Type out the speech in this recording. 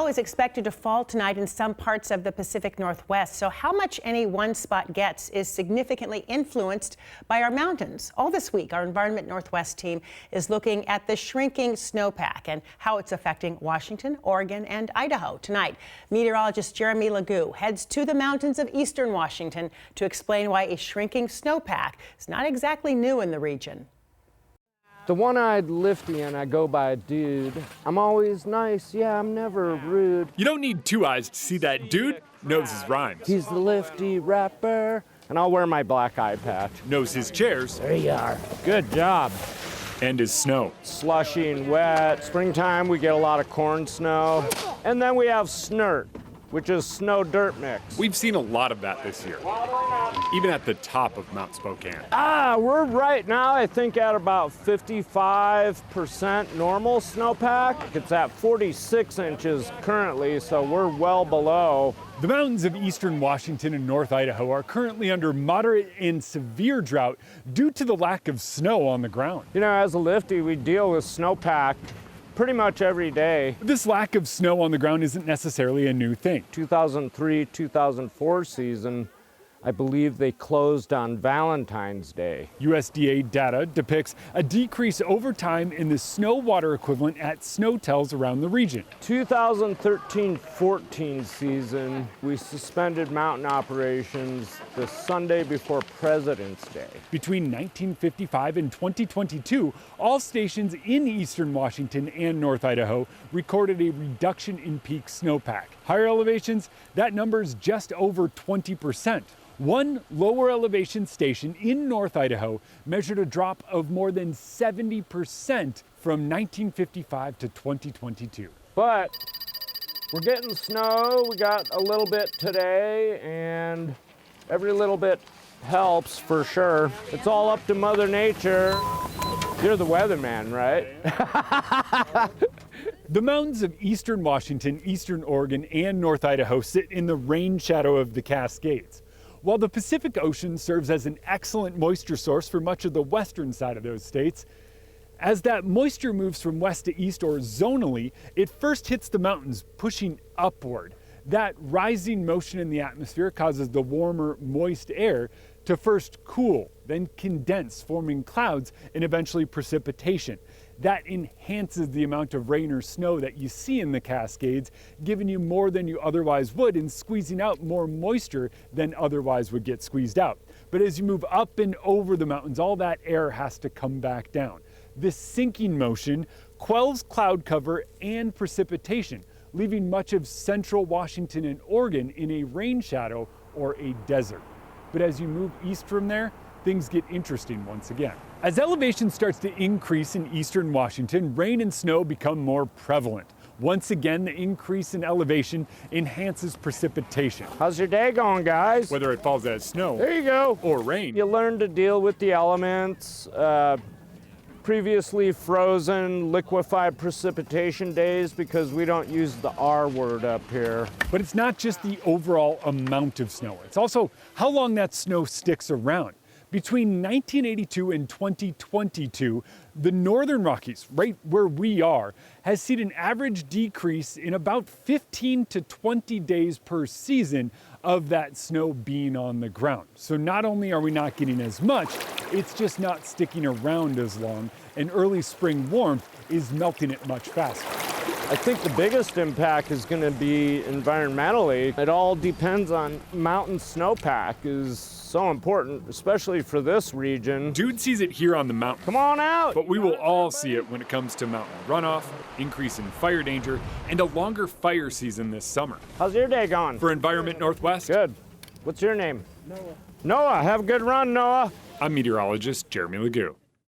snow is expected to fall tonight in some parts of the Pacific Northwest. So how much any one spot gets is significantly influenced by our mountains. All this week, our Environment Northwest team is looking at the shrinking snowpack and how it's affecting Washington, Oregon, and Idaho. Tonight, meteorologist Jeremy Legoo heads to the mountains of eastern Washington to explain why a shrinking snowpack is not exactly new in the region. The one-eyed Lifty, and I go by dude. I'm always nice, yeah, I'm never rude. You don't need two eyes to see that dude knows his rhymes. He's the Lifty rapper, and I'll wear my black eye patch. Knows his chairs. There you are. Good job. And his snow. Slushy and wet. Springtime, we get a lot of corn snow. And then we have snert, which is snow-dirt mix. We've seen a lot of that this year, even at the top of Mount Spokane. We're right now, I think, at about 55% normal snowpack. It's at 46 inches currently, so we're well below. The mountains of eastern Washington and North Idaho are currently under moderate and severe drought due to the lack of snow on the ground. You know, as a Lifty, we deal with snowpack pretty much every day. This lack of snow on the ground isn't necessarily a new thing. 2003-2004 season, I believe they closed on Valentine's Day. USDA data depicts a decrease over time in the snow water equivalent at snowtells around the region. 2013-14 season, we suspended mountain operations the Sunday before President's Day. Between 1955 and 2022, all stations in eastern Washington and North Idaho recorded a reduction in peak snowpack. Higher elevations, that number's just over 20%. One lower elevation station in North Idaho measured a drop of more than 70% from 1955 to 2022. But we're getting snow. We got a little bit today, and every little bit helps for sure. It's all up to Mother Nature. You're the weatherman, right? The mountains of eastern Washington, eastern Oregon, and North Idaho sit in the rain shadow of the Cascades. While the Pacific Ocean serves as an excellent moisture source for much of the western side of those states, as that moisture moves from west to east or zonally, it first hits the mountains, pushing upward. That rising motion in the atmosphere causes the warmer, moist air to first cool, then condense, forming clouds and eventually precipitation. That enhances the amount of rain or snow that you see in the Cascades, giving you more than you otherwise would and squeezing out more moisture than otherwise would get squeezed out. But as you move up and over the mountains, all that air has to come back down. This sinking motion quells cloud cover and precipitation, leaving much of central Washington and Oregon in a rain shadow or a desert. But as you move east from there, things get interesting once again. As elevation starts to increase in eastern Washington, rain and snow become more prevalent. Once again, the increase in elevation enhances precipitation. How's your day going, guys? Whether it falls as snow There you go. or rain. You learn to deal with the elements. Previously frozen, liquefied precipitation days, because we don't use the R word up here. But it's not just the overall amount of snow. It's also how long that snow sticks around. Between 1982 and 2022, the Northern Rockies, right where we are, has seen an average decrease in about 15 to 20 days per season of that snow being on the ground. So not only are we not getting as much, it's just not sticking around as long, and early spring warmth is melting it much faster. I think the biggest impact is going to be environmentally. It all depends on mountain snowpack is so important, especially for this region. Dude sees it here on the mountain. Come on out! But we will all see it when it comes to mountain runoff, increase in fire danger, and a longer fire season this summer. How's your day going? For Environment Northwest, Good. What's your name? Noah. Noah, have a good run, Noah. I'm meteorologist Jeremy Legoo.